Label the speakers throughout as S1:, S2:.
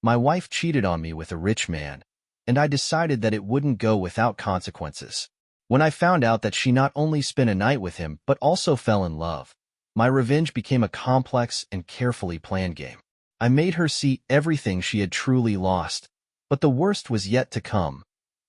S1: My wife cheated on me with a rich man, and I decided that it wouldn't go without consequences. When I found out that she not only spent a night with him but also fell in love, my revenge became a complex and carefully planned game. I made her see everything she had truly lost, but the worst was yet to come.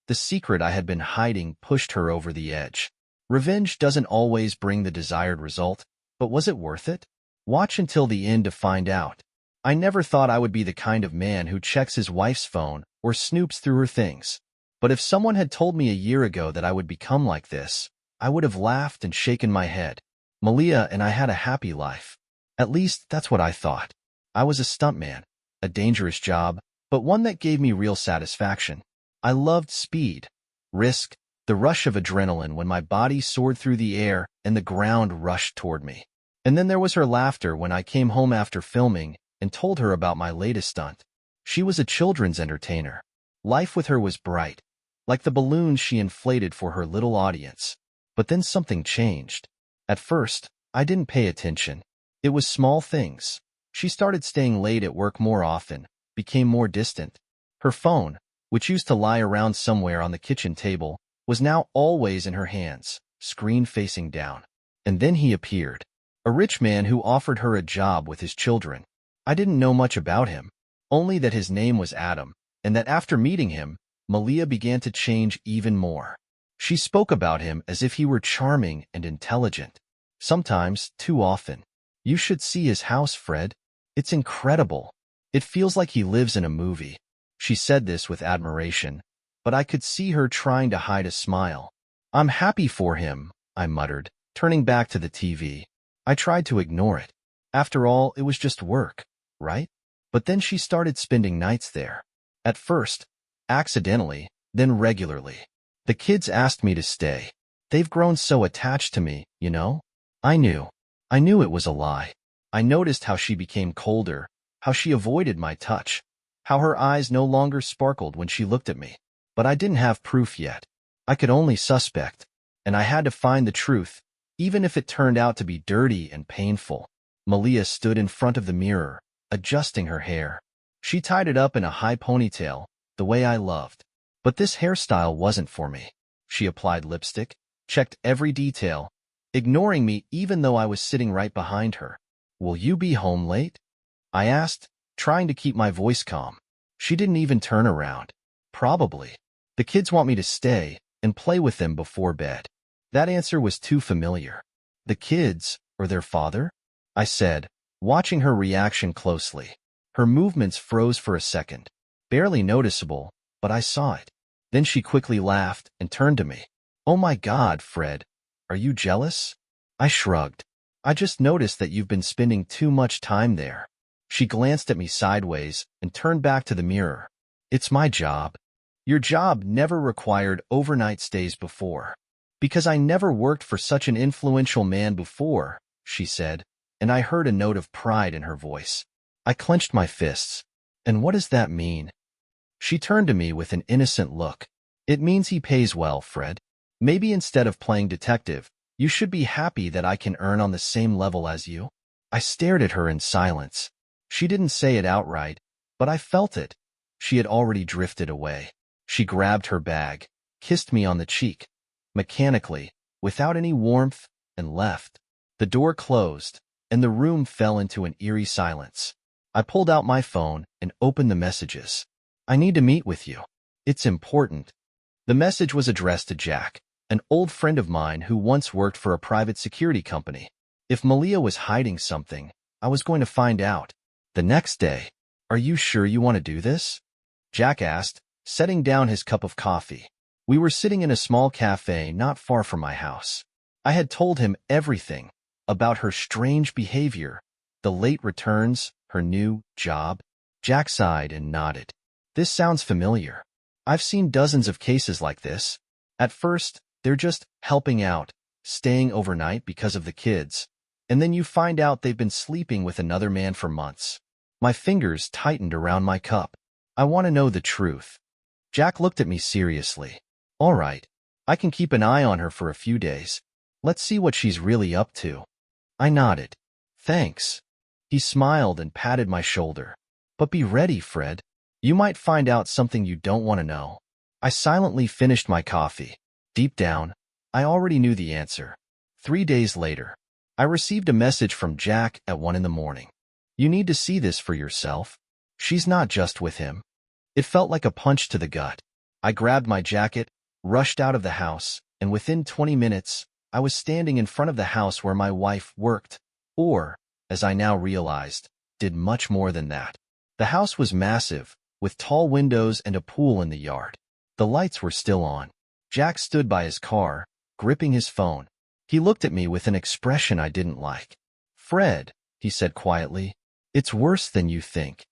S1: The secret I had been hiding pushed her over the edge. Revenge doesn't always bring the desired result, but was it worth it? Watch until the end to find out. I never thought I would be the kind of man who checks his wife's phone or snoops through her things. But if someone had told me a year ago that I would become like this, I would have laughed and shaken my head. Malia and I had a happy life. At least, that's what I thought. I was a stuntman, a dangerous job, but one that gave me real satisfaction. I loved speed, risk, the rush of adrenaline when my body soared through the air and the ground rushed toward me. And then there was her laughter when I came home after filming and told her about my latest stunt. She was a children's entertainer. Life with her was bright, like the balloons she inflated for her little audience. But then something changed. At first, I didn't pay attention. It was small things. She started staying late at work more often, became more distant. Her phone, which used to lie around somewhere on the kitchen table, was now always in her hands, screen facing down. And then he appeared. A rich man who offered her a job with his children. I didn't know much about him, only that his name was Adam, and that after meeting him, Malia began to change even more. She spoke about him as if he were charming and intelligent. Sometimes, too often. You should see his house, Fred. It's incredible. It feels like he lives in a movie. She said this with admiration, but I could see her trying to hide a smile. I'm happy for him, I muttered, turning back to the TV. I tried to ignore it. After all, it was just work, right? But then she started spending nights there. At first, accidentally, then regularly. The kids asked me to stay. They've grown so attached to me, you know? I knew it was a lie. I noticed how she became colder, how she avoided my touch, how her eyes no longer sparkled when she looked at me. But I didn't have proof yet. I could only suspect, and I had to find the truth, even if it turned out to be dirty and painful. Malia stood in front of the mirror, adjusting her hair. She tied it up in a high ponytail, the way I loved. But this hairstyle wasn't for me. She applied lipstick, checked every detail, ignoring me even though I was sitting right behind her. Will you be home late? I asked, trying to keep my voice calm. She didn't even turn around. Probably. The kids want me to stay and play with them before bed. That answer was too familiar. The kids, or their father? I said, watching her reaction closely. Her movements froze for a second. Barely noticeable, but I saw it. Then she quickly laughed and turned to me. Oh my God, Fred. Are you jealous? I shrugged. I just noticed that you've been spending too much time there. She glanced at me sideways and turned back to the mirror. It's my job. Your job never required overnight stays before. Because I never worked for such an influential man before, she said, and I heard a note of pride in her voice. I clenched my fists. And what does that mean? She turned to me with an innocent look. It means he pays well, Fred. Maybe instead of playing detective, you should be happy that I can earn on the same level as you. I stared at her in silence. She didn't say it outright, but I felt it. She had already drifted away. She grabbed her bag, kissed me on the cheek, mechanically, without any warmth, and left. The door closed, and the room fell into an eerie silence. I pulled out my phone and opened the messages. I need to meet with you. It's important. The message was addressed to Jack, an old friend of mine who once worked for a private security company. If Malia was hiding something, I was going to find out. The next day, are you sure you want to do this? Jack asked, setting down his cup of coffee. We were sitting in a small cafe not far from my house. I had told him everything about her strange behavior, the late returns, her new job. Jack sighed and nodded. This sounds familiar. I've seen dozens of cases like this. At first, they're just helping out, staying overnight because of the kids. And then you find out they've been sleeping with another man for months. My fingers tightened around my cup. I want to know the truth. Jack looked at me seriously. All right, I can keep an eye on her for a few days. Let's see what she's really up to. I nodded. Thanks. He smiled and patted my shoulder. But be ready, Fred. You might find out something you don't want to know. I silently finished my coffee. Deep down, I already knew the answer. 3 days later, I received a message from Jack at 1 in the morning. You need to see this for yourself. She's not just with him. It felt like a punch to the gut. I grabbed my jacket, rushed out of the house, and within 20 minutes, I was standing in front of the house where my wife worked, or, as I now realized, did much more than that. The house was massive, with tall windows and a pool in the yard. The lights were still on. Jack stood by his car, gripping his phone. He looked at me with an expression I didn't like. "Fred," he said quietly, "it's worse than you think."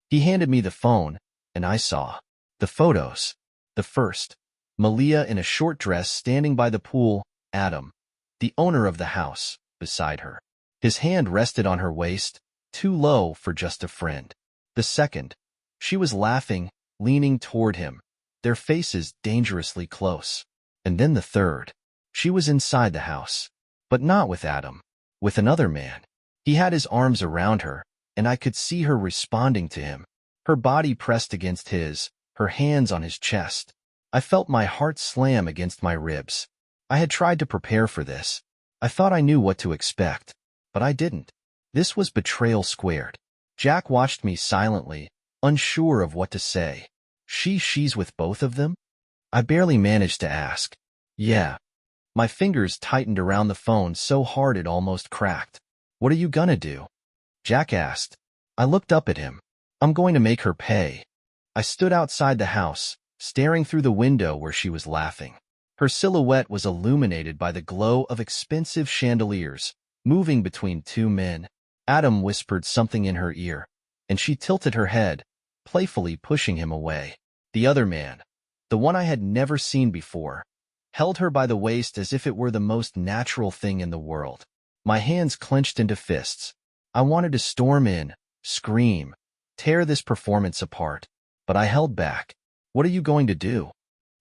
S1: He handed me the phone, and I saw the photos. The first, Malia in a short dress standing by the pool, Adam, the owner of the house, beside her. His hand rested on her waist, too low for just a friend. The second, she was laughing, leaning toward him, their faces dangerously close. And then the third, she was inside the house, but not with Adam, with another man. He had his arms around her, and I could see her responding to him, her body pressed against his, her hands on his chest. I felt my heart slam against my ribs. I had tried to prepare for this. I thought I knew what to expect, but I didn't. This was betrayal squared. Jack watched me silently, unsure of what to say. She's with both of them? I barely managed to ask. Yeah. My fingers tightened around the phone so hard it almost cracked. What are you gonna do? Jack asked. I looked up at him. I'm going to make her pay. I stood outside the house, staring through the window where she was laughing. Her silhouette was illuminated by the glow of expensive chandeliers, moving between two men. Adam whispered something in her ear, and she tilted her head, playfully pushing him away. The other man, the one I had never seen before, held her by the waist as if it were the most natural thing in the world. My hands clenched into fists. I wanted to storm in, scream, tear this performance apart, but I held back. What are you going to do?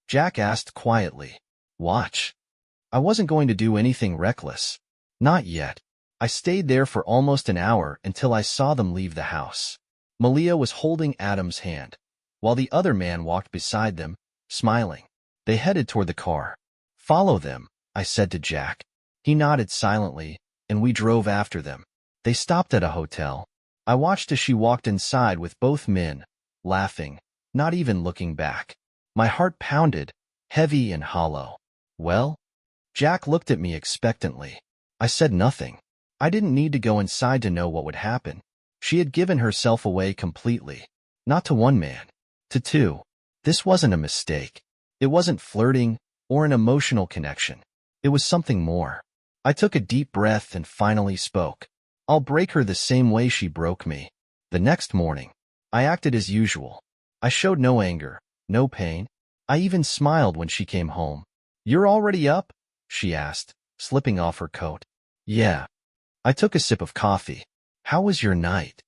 S1: Jack asked quietly. Watch. I wasn't going to do anything reckless. Not yet. I stayed there for almost an hour until I saw them leave the house. Malia was holding Adam's hand, while the other man walked beside them, smiling. They headed toward the car. Follow them, I said to Jack. He nodded silently, and we drove after them. They stopped at a hotel. I watched as she walked inside with both men, laughing, not even looking back. My heart pounded, heavy and hollow. Well? Jack looked at me expectantly. I said nothing. I didn't need to go inside to know what would happen. She had given herself away completely. Not to one man. To two. This wasn't a mistake. It wasn't flirting or an emotional connection. It was something more. I took a deep breath and finally spoke. I'll break her the same way she broke me. The next morning, I acted as usual. I showed no anger, no pain. I even smiled when she came home. You're already up? She asked, slipping off her coat. Yeah. I took a sip of coffee. How was your night?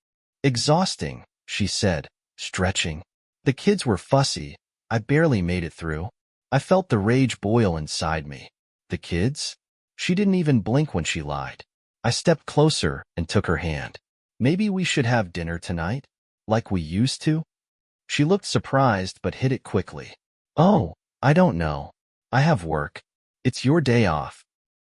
S1: Exhausting, she said, stretching. The kids were fussy. I barely made it through. I felt the rage boil inside me. The kids? She didn't even blink when she lied. I stepped closer and took her hand. Maybe we should have dinner tonight? Like we used to? She looked surprised but hid it quickly. Oh, I don't know. I have work. It's your day off.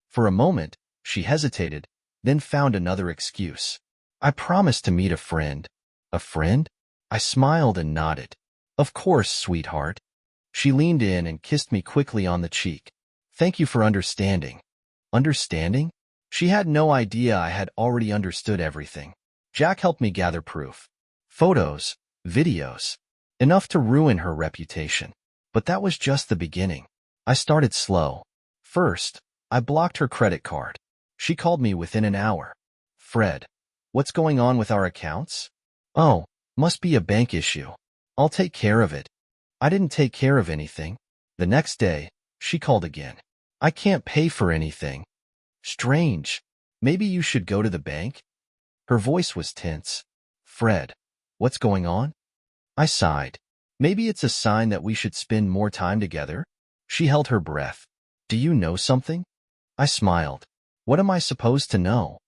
S1: For a moment, she hesitated, then found another excuse. I promised to meet a friend. A friend? I smiled and nodded. Of course, sweetheart. She leaned in and kissed me quickly on the cheek. Thank you for understanding. Understanding? She had no idea I had already understood everything. Jack helped me gather proof. Photos, videos. Enough to ruin her reputation. But that was just the beginning. I started slow. First, I blocked her credit card. She called me within an hour. Fred, what's going on with our accounts? Oh, must be a bank issue. I'll take care of it. I didn't take care of anything. The next day, she called again. I can't pay for anything. Strange. Maybe you should go to the bank? Her voice was tense. Fred, what's going on? I sighed. Maybe it's a sign that we should spend more time together? She held her breath. Do you know something? I smiled. What am I supposed to know?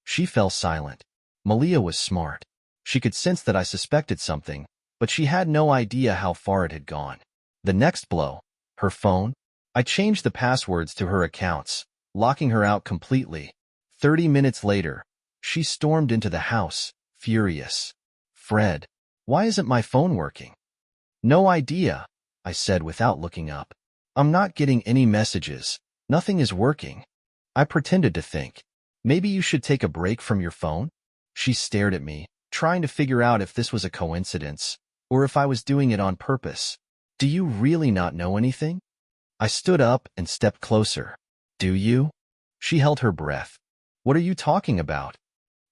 S1: She fell silent. Malia was smart. She could sense that I suspected something, but she had no idea how far it had gone. The next blow, her phone. I changed the passwords to her accounts, locking her out completely. 30 minutes later, she stormed into the house, furious. "Fred, why isn't my phone working?" "No idea," I said without looking up. "I'm not getting any messages. Nothing is working." I pretended to think. "Maybe you should take a break from your phone?" She stared at me, trying to figure out if this was a coincidence, or if I was doing it on purpose. "Do you really not know anything?" I stood up and stepped closer. "Do you?" She held her breath. "What are you talking about?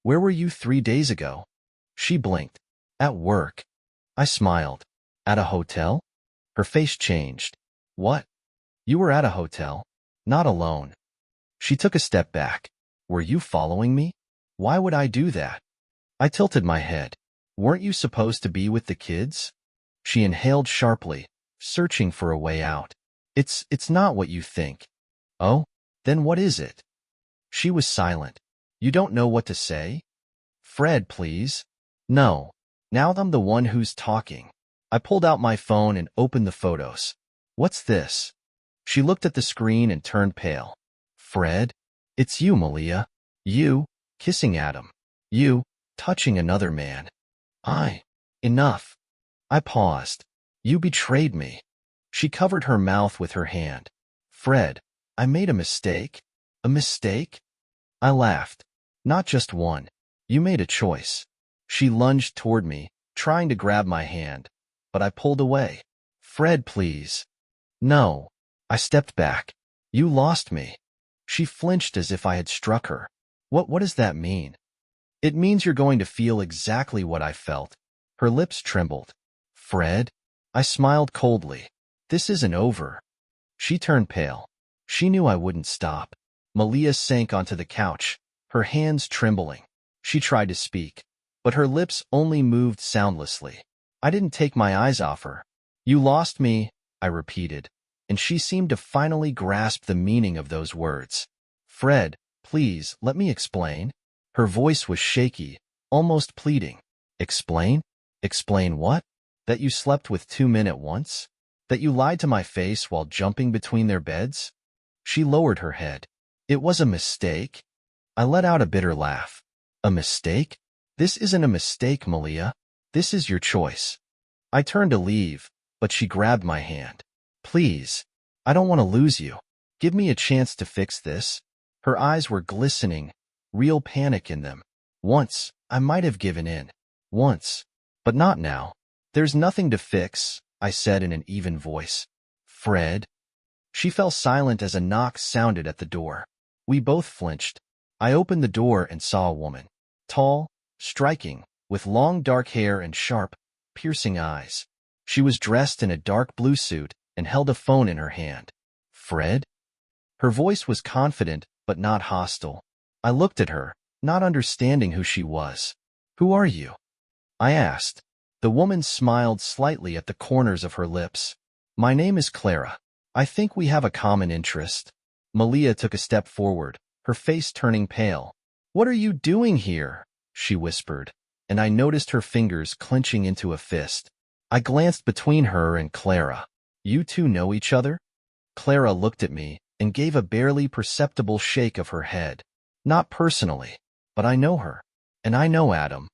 S1: Where were you 3 days ago?" She blinked. "At work." I smiled. "At a hotel?" Her face changed. "What? You were at a hotel? Not alone." She took a step back. "Were you following me? Why would I do that?" I tilted my head. "Weren't you supposed to be with the kids?" She inhaled sharply, searching for a way out. It's not what you think." "Oh? Then what is it?" She was silent. "You don't know what to say?" "Fred, please." "No. Now I'm the one who's talking." I pulled out my phone and opened the photos. "What's this?" She looked at the screen and turned pale. "Fred? It's you, Malia. You, kissing Adam. You, touching another man." Enough." I paused. "You betrayed me." She covered her mouth with her hand. "Fred, I made a mistake." "A mistake?" I laughed. "Not just one. You made a choice." She lunged toward me, trying to grab my hand, but I pulled away. "Fred, please." "No." I stepped back. "You lost me." She flinched as if I had struck her. What does that mean?" "It means you're going to feel exactly what I felt." Her lips trembled. "Fred?" I smiled coldly. "This isn't over." She turned pale. She knew I wouldn't stop. Malia sank onto the couch, her hands trembling. She tried to speak, but her lips only moved soundlessly. I didn't take my eyes off her. "You lost me," I repeated, and she seemed to finally grasp the meaning of those words. "Fred, please, let me explain." Her voice was shaky, almost pleading. "Explain? Explain what? That you slept with 2 men at once? That you lied to my face while jumping between their beds?" She lowered her head. "It was a mistake." I let out a bitter laugh. "A mistake? This isn't a mistake, Malia. This is your choice." I turned to leave, but she grabbed my hand. "Please, I don't want to lose you. Give me a chance to fix this." Her eyes were glistening, real panic in them. "Once, I might have given in. Once. But not now." "There's nothing to fix," I said in an even voice. "Fred?" She fell silent as a knock sounded at the door. We both flinched. I opened the door and saw a woman. Tall, striking, with long dark hair and sharp, piercing eyes. She was dressed in a dark blue suit and held a phone in her hand. "Fred?" Her voice was confident but not hostile. I looked at her, not understanding who she was. "Who are you?" I asked. The woman smiled slightly at the corners of her lips. "My name is Clara. I think we have a common interest." Malia took a step forward, her face turning pale. "What are you doing here?" she whispered, and I noticed her fingers clenching into a fist. I glanced between her and Clara. "You two know each other?" Clara looked at me and gave a barely perceptible shake of her head. "Not personally, but I know her. And I know Adam."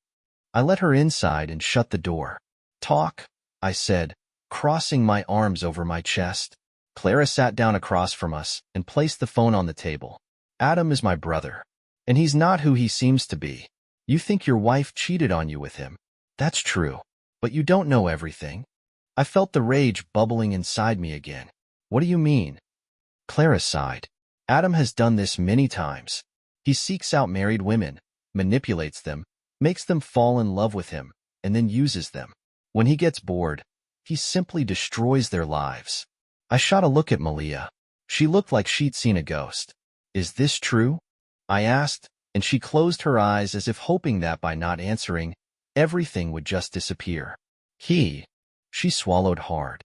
S1: I let her inside and shut the door. "Talk," I said, crossing my arms over my chest. Clara sat down across from us and placed the phone on the table. "Adam is my brother, and he's not who he seems to be. You think your wife cheated on you with him. That's true, but you don't know everything." I felt the rage bubbling inside me again. "What do you mean?" Clara sighed. "Adam has done this many times. He seeks out married women, manipulates them, makes them fall in love with him, and then uses them. When he gets bored, he simply destroys their lives." I shot a look at Malia. She looked like she'd seen a ghost. "Is this true?" I asked, and she closed her eyes as if hoping that by not answering, everything would just disappear. She swallowed hard.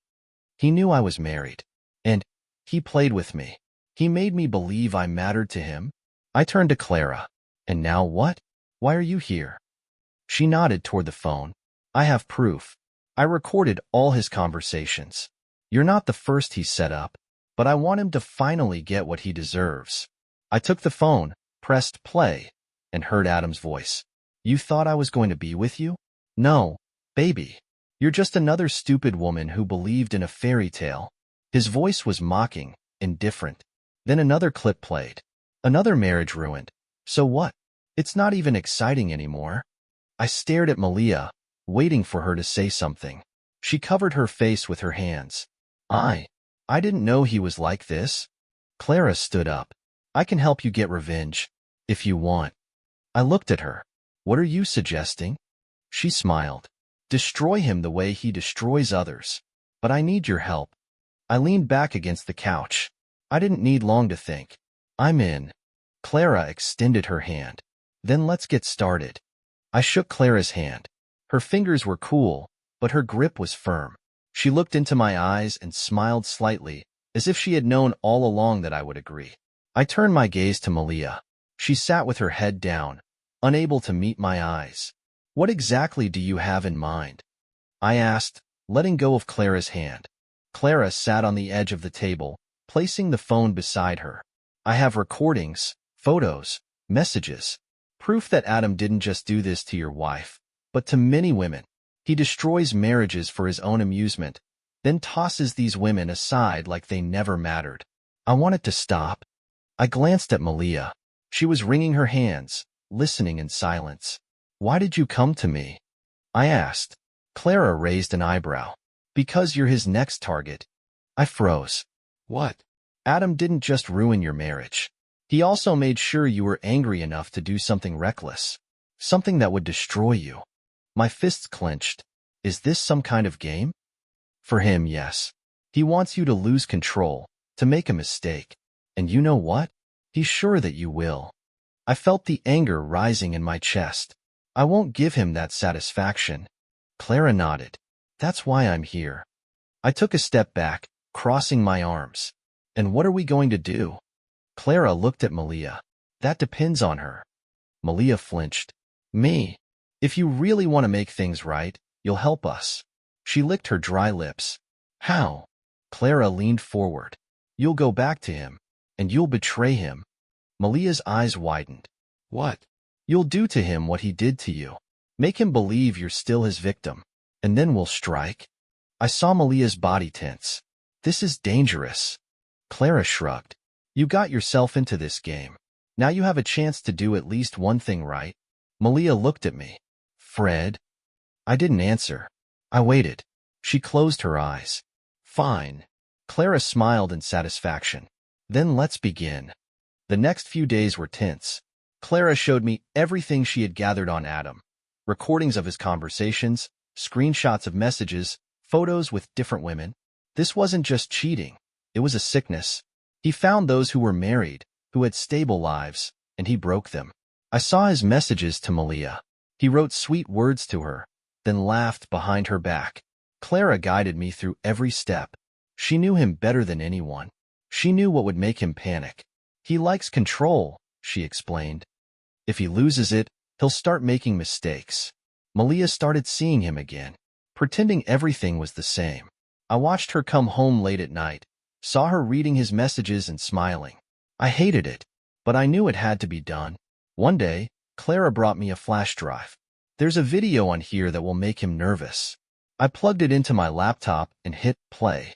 S1: "He knew I was married. And he played with me. He made me believe I mattered to him." I turned to Clara. "And now what? Why are you here?" She nodded toward the phone. "I have proof." I recorded all his conversations. You're not the first he set up, but I want him to finally get what he deserves. I took the phone, pressed play, and heard Adam's voice. You thought I was going to be with you? No, baby. You're just another stupid woman who believed in a fairy tale. His voice was mocking, indifferent. Then another clip played. Another marriage ruined. So what? It's not even exciting anymore. I stared at Malia, waiting for her to say something. She covered her face with her hands. I didn't know he was like this. Clara stood up. I can help you get revenge, if you want. I looked at her. What are you suggesting? She smiled. Destroy him the way he destroys others. But I need your help. I leaned back against the couch. I didn't need long to think. I'm in. Clara extended her hand. Then let's get started. I shook Clara's hand. Her fingers were cool, but her grip was firm. She looked into my eyes and smiled slightly, as if she had known all along that I would agree. I turned my gaze to Malia. She sat with her head down, unable to meet my eyes. What exactly do you have in mind? I asked, letting go of Clara's hand. Clara sat on the edge of the table, placing the phone beside her. I have recordings, photos, messages, proof that Adam didn't just do this to your wife, but to many women. He destroys marriages for his own amusement, then tosses these women aside like they never mattered. I wanted to stop. I glanced at Malia. She was wringing her hands, listening in silence. Why did you come to me? I asked. Clara raised an eyebrow. Because you're his next target. I froze. What? Adam didn't just ruin your marriage. He also made sure you were angry enough to do something reckless. Something that would destroy you. My fists clenched. Is this some kind of game? For him, yes. He wants you to lose control, to make a mistake. And you know what? He's sure that you will. I felt the anger rising in my chest. I won't give him that satisfaction. Clara nodded. That's why I'm here. I took a step back, crossing my arms. And what are we going to do? Clara looked at Malia. That depends on her. Malia flinched. Me? If you really want to make things right, you'll help us. She licked her dry lips. How? Clara leaned forward. You'll go back to him, and you'll betray him. Malia's eyes widened. What? You'll do to him what he did to you. Make him believe you're still his victim, and then we'll strike. I saw Malia's body tense. This is dangerous. Clara shrugged. You got yourself into this game. Now you have a chance to do at least one thing right. Malia looked at me. Fred? I didn't answer. I waited. She closed her eyes. Fine. Clara smiled in satisfaction. Then let's begin. The next few days were tense. Clara showed me everything she had gathered on Adam. Recordings of his conversations, screenshots of messages, photos with different women. This wasn't just cheating. It was a sickness. He found those who were married, who had stable lives, and he broke them. I saw his messages to Malia. He wrote sweet words to her, then laughed behind her back. Clara guided me through every step. She knew him better than anyone. She knew what would make him panic. He likes control, she explained. If he loses it, he'll start making mistakes. Malia started seeing him again, pretending everything was the same. I watched her come home late at night, saw her reading his messages and smiling. I hated it, but I knew it had to be done. One day, Clara brought me a flash drive. There's a video on here that will make him nervous. I plugged it into my laptop and hit play.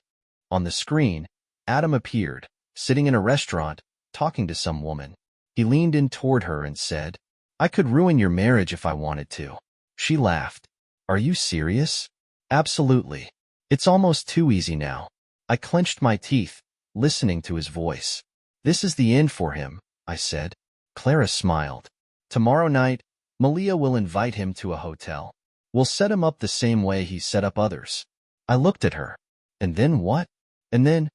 S1: On the screen, Adam appeared, sitting in a restaurant, talking to some woman. He leaned in toward her and said, I could ruin your marriage if I wanted to. She laughed. Are you serious? Absolutely. It's almost too easy now. I clenched my teeth, listening to his voice. This is the end for him, I said. Clara smiled. Tomorrow night, Malia will invite him to a hotel. We'll set him up the same way he set up others. I looked at her. And then what? And then,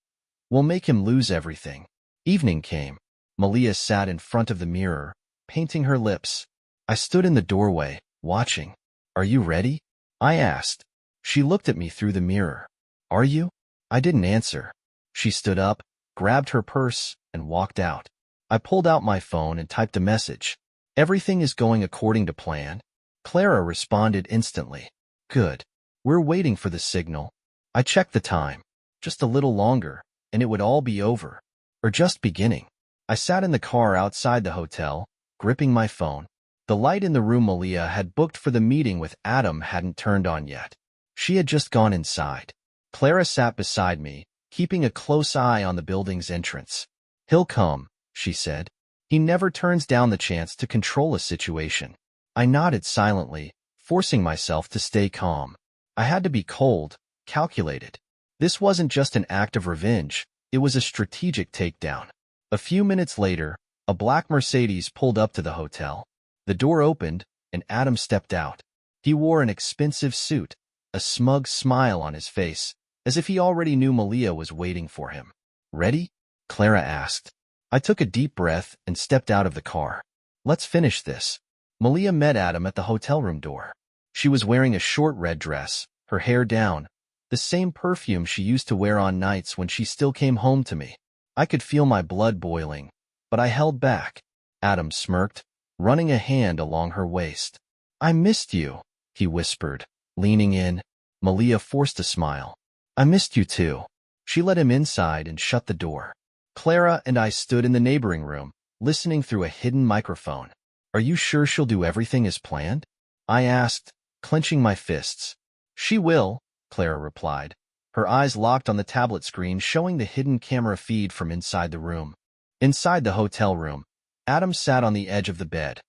S1: we'll make him lose everything. Evening came. Malia sat in front of the mirror, painting her lips. I stood in the doorway, watching. Are you ready? I asked. She looked at me through the mirror. Are you? I didn't answer. She stood up, grabbed her purse, and walked out. I pulled out my phone and typed a message. Everything is going according to plan. Clara responded instantly. Good. We're waiting for the signal. I checked the time. Just a little longer, and it would all be over. Or just beginning. I sat in the car outside the hotel, gripping my phone. The light in the room Malia had booked for the meeting with Adam hadn't turned on yet. She had just gone inside. Clara sat beside me, keeping a close eye on the building's entrance. He'll come, she said. He never turns down the chance to control a situation. I nodded silently, forcing myself to stay calm. I had to be cold, calculated. This wasn't just an act of revenge, it was a strategic takedown. A few minutes later, a black Mercedes pulled up to the hotel. The door opened, and Adam stepped out. He wore an expensive suit, a smug smile on his face, as if he already knew Malia was waiting for him. Ready? Clara asked. I took a deep breath and stepped out of the car. Let's finish this. Malia met Adam at the hotel room door. She was wearing a short red dress, her hair down, the same perfume she used to wear on nights when she still came home to me. I could feel my blood boiling, but I held back. Adam smirked, running a hand along her waist. I missed you, he whispered, leaning in. Malia forced a smile. I missed you too. She led him inside and shut the door. Clara and I stood in the neighboring room, listening through a hidden microphone. Are you sure she'll do everything as planned? I asked, clenching my fists. She will, Clara replied. Her eyes locked on the tablet screen showing the hidden camera feed from inside the room. Inside the hotel room, Adam sat on the edge of the bed,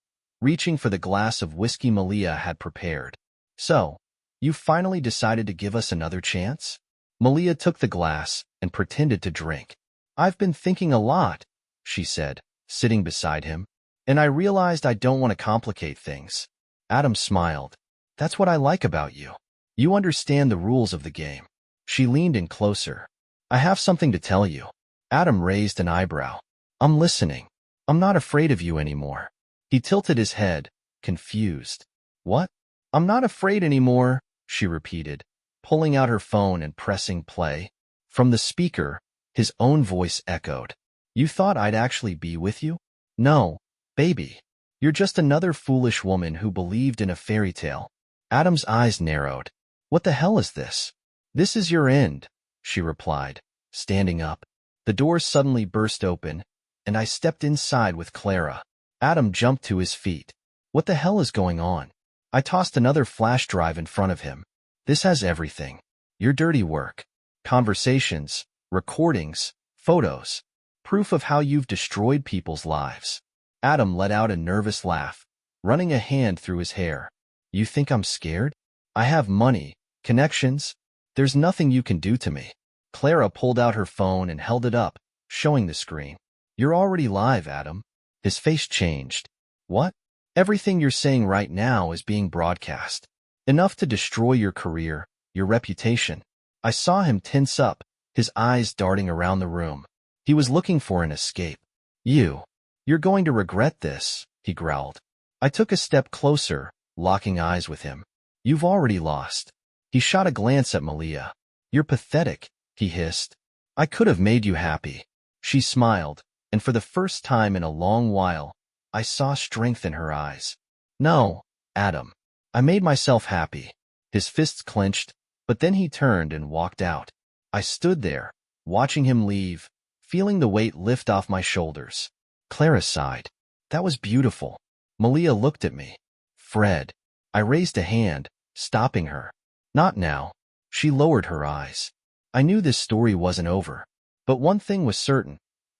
S1: reaching for the glass of whiskey Malia had prepared. So, you finally decided to give us another chance? Malia took the glass and pretended to drink. I've been thinking a lot, she said, sitting beside him, and I realized I don't want to complicate things. Adam smiled. That's what I like about you. You understand the rules of the game. She leaned in closer. I have something to tell you. Adam raised an eyebrow. I'm listening. I'm not afraid of you anymore. He tilted his head, confused. What? I'm not afraid anymore, she repeated, pulling out her phone and pressing play. From the speaker, his own voice echoed. You thought I'd actually be with you? No, baby. You're just another foolish woman who believed in a fairy tale. Adam's eyes narrowed. What the hell is this? This is your end, she replied, standing up. The door suddenly burst open, and I stepped inside with Clara. Adam jumped to his feet. What the hell is going on? I tossed another flash drive in front of him. This has everything. Your dirty work. Conversations, recordings, photos. Proof of how you've destroyed people's lives. Adam let out a nervous laugh, running a hand through his hair. You think I'm scared? I have money, connections. There's nothing you can do to me. Clara pulled out her phone and held it up, showing the screen. You're already live, Adam. His face changed. What? Everything you're saying right now is being broadcast. Enough to destroy your career, your reputation. I saw him tense up, his eyes darting around the room. He was looking for an escape. You're going to regret this, he growled. I took a step closer, locking eyes with him. You've already lost. He shot a glance at Malia. You're pathetic, he hissed. I could have made you happy. She smiled, and for the first time in a long while, I saw strength in her eyes. No, Adam. I made myself happy. His fists clenched, but then he turned and walked out. I stood there, watching him leave, feeling the weight lift off my shoulders. Clara sighed. That was beautiful. Malia looked at me. Fred. I raised a hand, stopping her. Not now. She lowered her eyes. I knew this story wasn't over. But one thing was certain.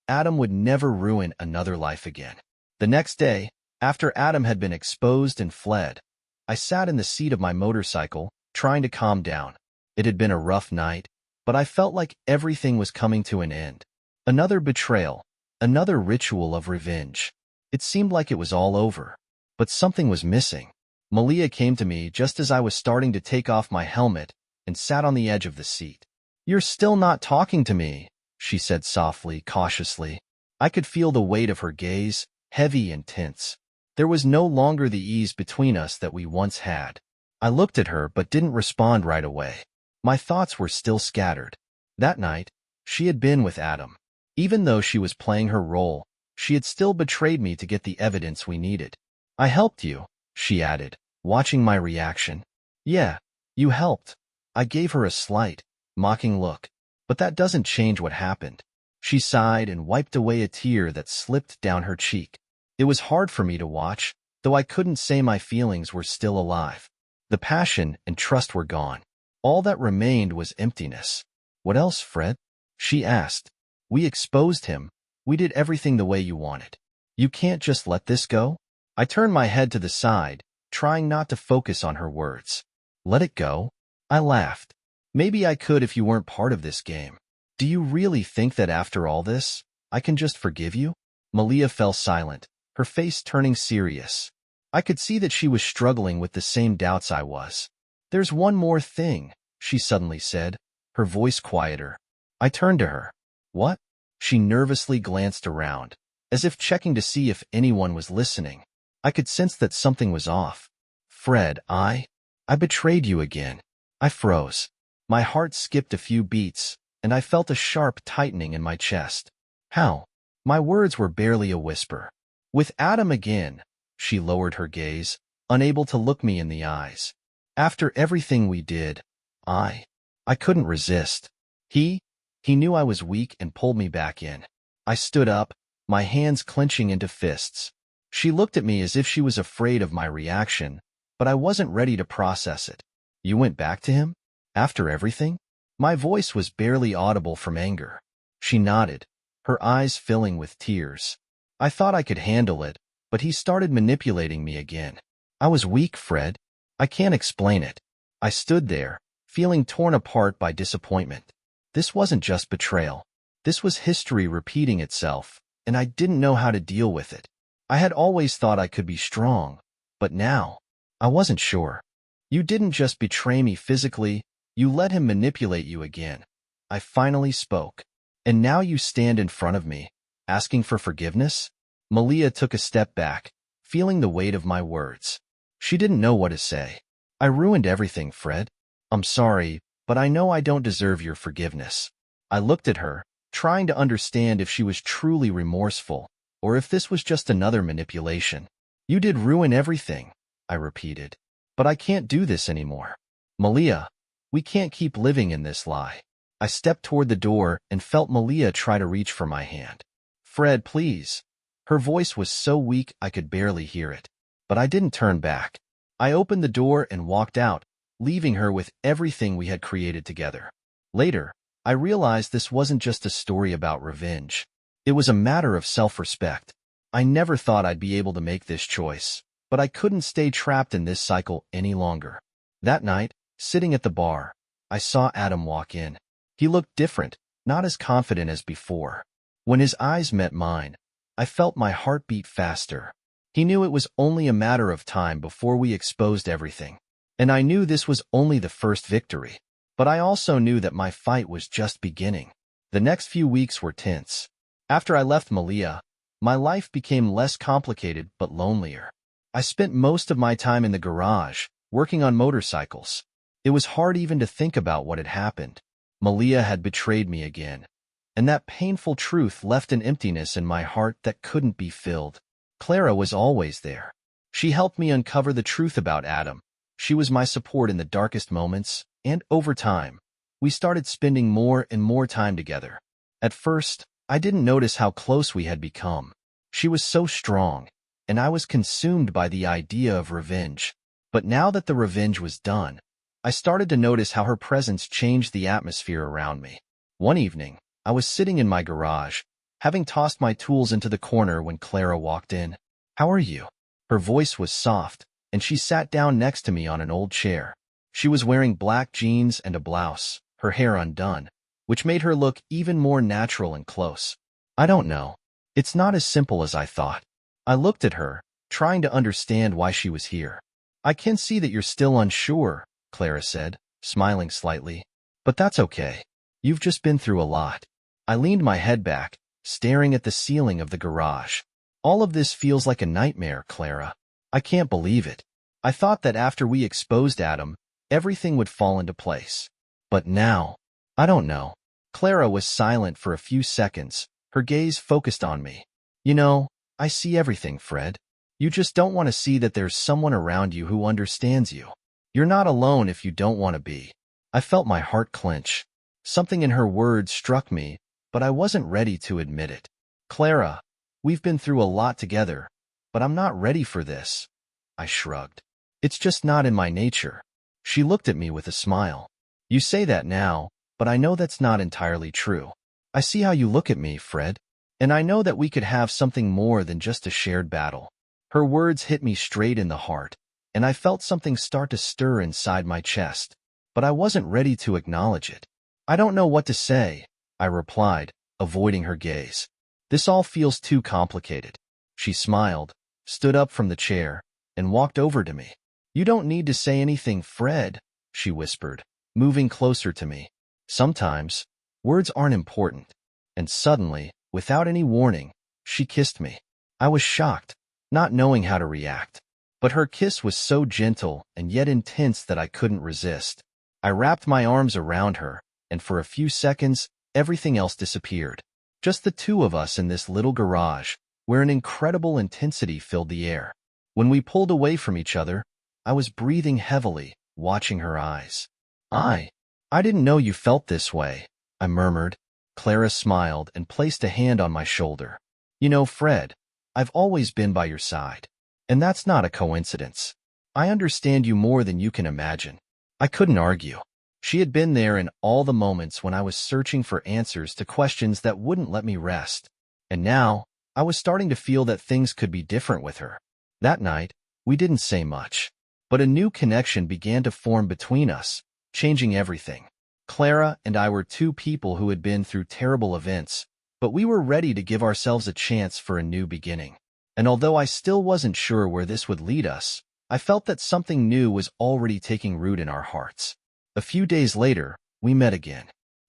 S1: Adam would never ruin another life again. The next day, after Adam had been exposed and fled, I sat in the seat of my motorcycle, trying to calm down. It had been a rough night, but I felt like everything was coming to an end. Another betrayal, another ritual of revenge. It seemed like it was all over, but something was missing. Malia came to me just as I was starting to take off my helmet and sat on the edge of the seat. You're still not talking to me, she said softly, cautiously. I could feel the weight of her gaze, heavy and tense. There was no longer the ease between us that we once had. I looked at her but didn't respond right away. My thoughts were still scattered. That night, she had been with Adam. Even though she was playing her role, she had still betrayed me to get the evidence we needed. I helped you, she added, watching my reaction. Yeah, you helped, I gave her a slight, mocking look, but that doesn't change what happened. She sighed and wiped away a tear that slipped down her cheek. It was hard for me to watch, though I couldn't say my feelings were still alive. The passion and trust were gone. All that remained was emptiness. What else, Fred? She asked. We exposed him. We did everything the way you wanted. You can't just let this go? I turned my head to the side, trying not to focus on her words. Let it go? I laughed. Maybe I could if you weren't part of this game. Do you really think that after all this, I can just forgive you? Malia fell silent, her face turning serious. I could see that she was struggling with the same doubts I was. There's one more thing, she suddenly said, her voice quieter. I turned to her. What? She nervously glanced around, as if checking to see if anyone was listening. I could sense that something was off. Fred, I betrayed you again. I froze. My heart skipped a few beats, and I felt a sharp tightening in my chest. How? My words were barely a whisper. With Adam again, she lowered her gaze, unable to look me in the eyes. After everything we did, I couldn't resist. He knew I was weak and pulled me back in. I stood up, my hands clenching into fists. She looked at me as if she was afraid of my reaction, but I wasn't ready to process it. You went back to him? After everything? My voice was barely audible from anger. She nodded, her eyes filling with tears. I thought I could handle it, but he started manipulating me again. I was weak, Fred. I can't explain it. I stood there, feeling torn apart by disappointment. This wasn't just betrayal. This was history repeating itself, and I didn't know how to deal with it. I had always thought I could be strong, but now, I wasn't sure. You didn't just betray me physically, you let him manipulate you again. I finally spoke. And now you stand in front of me, asking for forgiveness? Malia took a step back, feeling the weight of my words. She didn't know what to say. I ruined everything, Fred. I'm sorry, but I know I don't deserve your forgiveness. I looked at her, trying to understand if she was truly remorseful, or if this was just another manipulation. You did ruin everything, I repeated. But I can't do this anymore. Malia, we can't keep living in this lie. I stepped toward the door and felt Malia try to reach for my hand. Fred, please. Her voice was so weak I could barely hear it. But I didn't turn back. I opened the door and walked out, leaving her with everything we had created together. Later, I realized this wasn't just a story about revenge. It was a matter of self-respect. I never thought I'd be able to make this choice, but I couldn't stay trapped in this cycle any longer. That night, sitting at the bar, I saw Adam walk in. He looked different, not as confident as before. When his eyes met mine, I felt my heart beat faster. He knew it was only a matter of time before we exposed everything. And I knew this was only the first victory. But I also knew that my fight was just beginning. The next few weeks were tense. After I left Malia, my life became less complicated but lonelier. I spent most of my time in the garage, working on motorcycles. It was hard even to think about what had happened. Malia had betrayed me again, and that painful truth left an emptiness in my heart that couldn't be filled. Clara was always there. She helped me uncover the truth about Adam. She was my support in the darkest moments, and over time, we started spending more and more time together. At first, I didn't notice how close we had become. She was so strong, and I was consumed by the idea of revenge. But now that the revenge was done, I started to notice how her presence changed the atmosphere around me. One evening, I was sitting in my garage, having tossed my tools into the corner when Clara walked in. How are you? Her voice was soft, and she sat down next to me on an old chair. She was wearing black jeans and a blouse, her hair undone, which made her look even more natural and close. I don't know. It's not as simple as I thought. I looked at her, trying to understand why she was here. I can see that you're still unsure, Clara said, smiling slightly. But that's okay. You've just been through a lot. I leaned my head back, staring at the ceiling of the garage. All of this feels like a nightmare, Clara. I can't believe it. I thought that after we exposed Adam, everything would fall into place. But now, I don't know. Clara was silent for a few seconds, her gaze focused on me. You know, I see everything, Fred. You just don't want to see that there's someone around you who understands you. You're not alone if you don't want to be. I felt my heart clench. Something in her words struck me, but I wasn't ready to admit it. Clara, we've been through a lot together, but I'm not ready for this. I shrugged. It's just not in my nature. She looked at me with a smile. You say that now, but I know that's not entirely true. I see how you look at me, Fred, and I know that we could have something more than just a shared battle. Her words hit me straight in the heart, and I felt something start to stir inside my chest, but I wasn't ready to acknowledge it. I don't know what to say, I replied, avoiding her gaze. This all feels too complicated. She smiled, stood up from the chair, and walked over to me. You don't need to say anything, Fred, she whispered, moving closer to me. Sometimes, words aren't important. And suddenly, without any warning, she kissed me. I was shocked, not knowing how to react. But her kiss was so gentle and yet intense that I couldn't resist. I wrapped my arms around her, and for a few seconds, everything else disappeared. Just the two of us in this little garage, where an incredible intensity filled the air. When we pulled away from each other, I was breathing heavily, watching her eyes. I didn't know you felt this way, I murmured. Clara smiled and placed a hand on my shoulder. You know, Fred, I've always been by your side. And that's not a coincidence. I understand you more than you can imagine. I couldn't argue. She had been there in all the moments when I was searching for answers to questions that wouldn't let me rest. And now, I was starting to feel that things could be different with her. That night, we didn't say much. But a new connection began to form between us, changing everything. Clara and I were two people who had been through terrible events, but we were ready to give ourselves a chance for a new beginning. And although I still wasn't sure where this would lead us, I felt that something new was already taking root in our hearts. A few days later, we met again.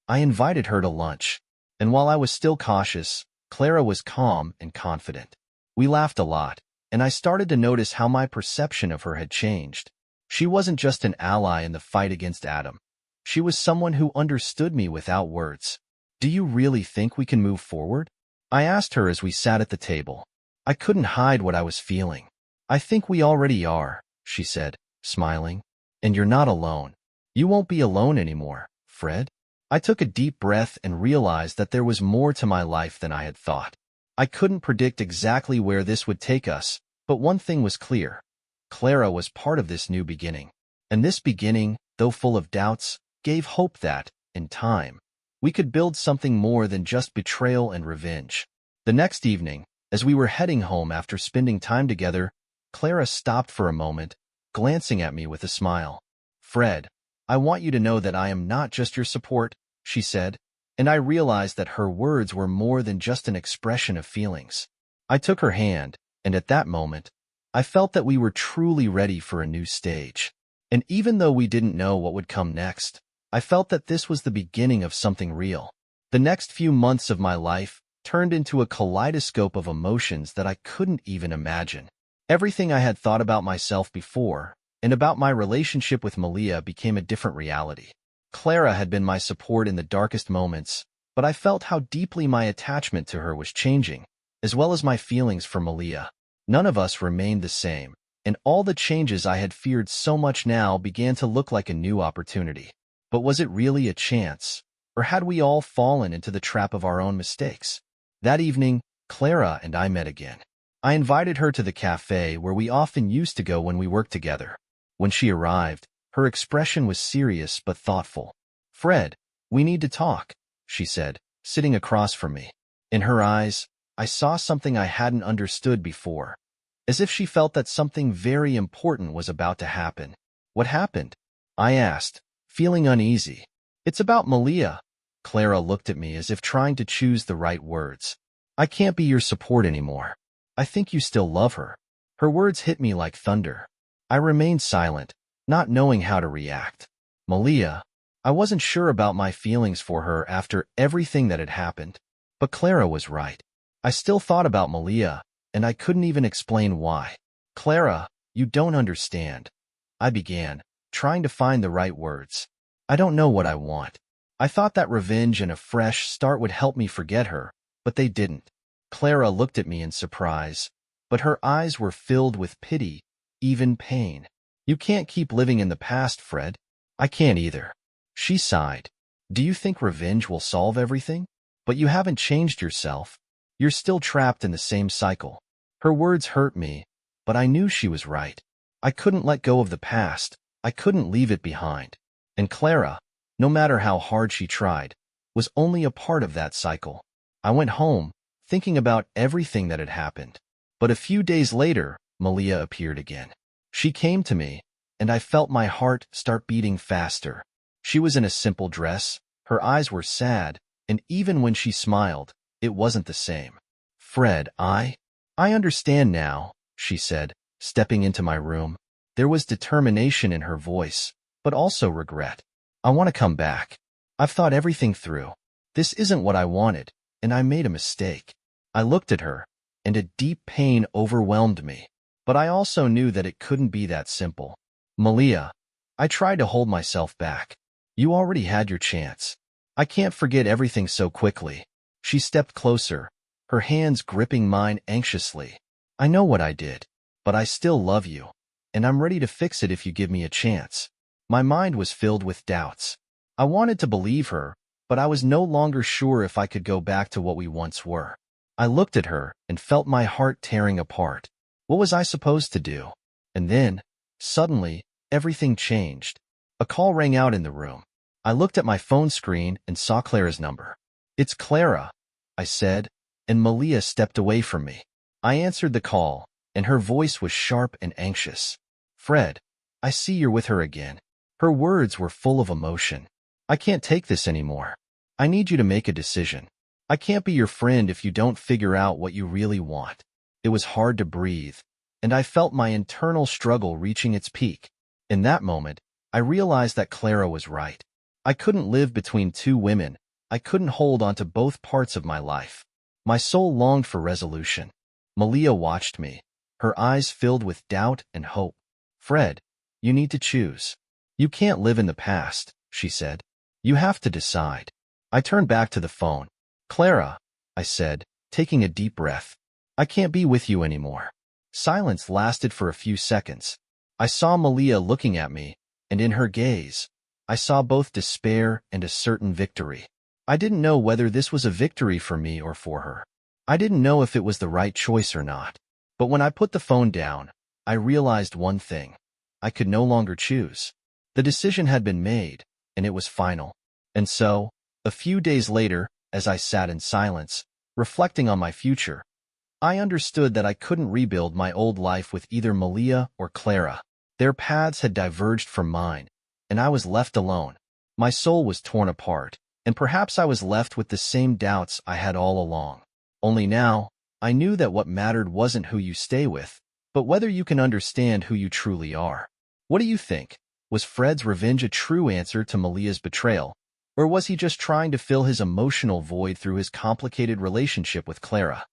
S1: I invited her to lunch, and while I was still cautious, Clara was calm and confident. We laughed a lot, and I started to notice how my perception of her had changed. She wasn't just an ally in the fight against Adam. She was someone who understood me without words. Do you really think we can move forward? I asked her as we sat at the table. I couldn't hide what I was feeling. I think we already are, she said, smiling. And you're not alone. You won't be alone anymore, Fred. I took a deep breath and realized that there was more to my life than I had thought. I couldn't predict exactly where this would take us, but one thing was clear. Clara was part of this new beginning. And this beginning, though full of doubts, gave hope that, in time, we could build something more than just betrayal and revenge. The next evening, as we were heading home after spending time together, Clara stopped for a moment, glancing at me with a smile. Fred, I want you to know that I am not just your support, she said, and I realized that her words were more than just an expression of feelings. I took her hand, and at that moment, I felt that we were truly ready for a new stage. And even though we didn't know what would come next, I felt that this was the beginning of something real. The next few months of my life turned into a kaleidoscope of emotions that I couldn't even imagine. Everything I had thought about myself before, and about my relationship with Malia became a different reality. Clara had been my support in the darkest moments, but I felt how deeply my attachment to her was changing, as well as my feelings for Malia. None of us remained the same, and all the changes I had feared so much now began to look like a new opportunity. But was it really a chance, or had we all fallen into the trap of our own mistakes? That evening, Clara and I met again. I invited her to the cafe where we often used to go when we worked together. When she arrived, her expression was serious but thoughtful. Fred, we need to talk, she said, sitting across from me. In her eyes, I saw something I hadn't understood before, as if she felt that something very important was about to happen. What happened? I asked, feeling uneasy. It's about Malia. Clara looked at me as if trying to choose the right words. I can't be your support anymore. I think you still love her. Her words hit me like thunder. I remained silent, not knowing how to react. Malia, I wasn't sure about my feelings for her after everything that had happened. But Clara was right. I still thought about Malia, and I couldn't even explain why. Clara, you don't understand. I began, trying to find the right words. I don't know what I want. I thought that revenge and a fresh start would help me forget her, but they didn't. Clara looked at me in surprise, but her eyes were filled with pity, even pain. You can't keep living in the past, Fred. I can't either. She sighed. Do you think revenge will solve everything? But you haven't changed yourself. You're still trapped in the same cycle. Her words hurt me, but I knew she was right. I couldn't let go of the past. I couldn't leave it behind. And Clara, no matter how hard she tried, was only a part of that cycle. I went home, thinking about everything that had happened. But a few days later, Malia appeared again. She came to me, and I felt my heart start beating faster. She was in a simple dress, her eyes were sad, and even when she smiled, it wasn't the same. Fred, I understand now, she said, stepping into my room. There was determination in her voice, but also regret. I want to come back. I've thought everything through. This isn't what I wanted, and I made a mistake. I looked at her, and a deep pain overwhelmed me. But I also knew that it couldn't be that simple. Malia, I tried to hold myself back. You already had your chance. I can't forget everything so quickly. She stepped closer, her hands gripping mine anxiously. I know what I did, but I still love you, and I'm ready to fix it if you give me a chance. My mind was filled with doubts. I wanted to believe her, but I was no longer sure if I could go back to what we once were. I looked at her and felt my heart tearing apart. What was I supposed to do? And then, suddenly, everything changed. A call rang out in the room. I looked at my phone screen and saw Clara's number. It's Clara, I said, and Malia stepped away from me. I answered the call, and her voice was sharp and anxious. Fred, I see you're with her again. Her words were full of emotion. I can't take this anymore. I need you to make a decision. I can't be your friend if you don't figure out what you really want. It was hard to breathe, and I felt my internal struggle reaching its peak. In that moment, I realized that Clara was right. I couldn't live between two women. I couldn't hold on to both parts of my life. My soul longed for resolution. Malia watched me, her eyes filled with doubt and hope. Fred, you need to choose. You can't live in the past, she said. You have to decide. I turned back to the phone. Clara, I said, taking a deep breath. I can't be with you anymore. Silence lasted for a few seconds. I saw Malia looking at me, and in her gaze, I saw both despair and a certain victory. I didn't know whether this was a victory for me or for her. I didn't know if it was the right choice or not. But when I put the phone down, I realized one thing. I could no longer choose. The decision had been made, and it was final. And so, a few days later, as I sat in silence, reflecting on my future, I understood that I couldn't rebuild my old life with either Malia or Clara. Their paths had diverged from mine, and I was left alone. My soul was torn apart, and perhaps I was left with the same doubts I had all along. Only now, I knew that what mattered wasn't who you stay with, but whether you can understand who you truly are. What do you think? Was Fred's revenge a true answer to Malia's betrayal, or was he just trying to fill his emotional void through his complicated relationship with Clara?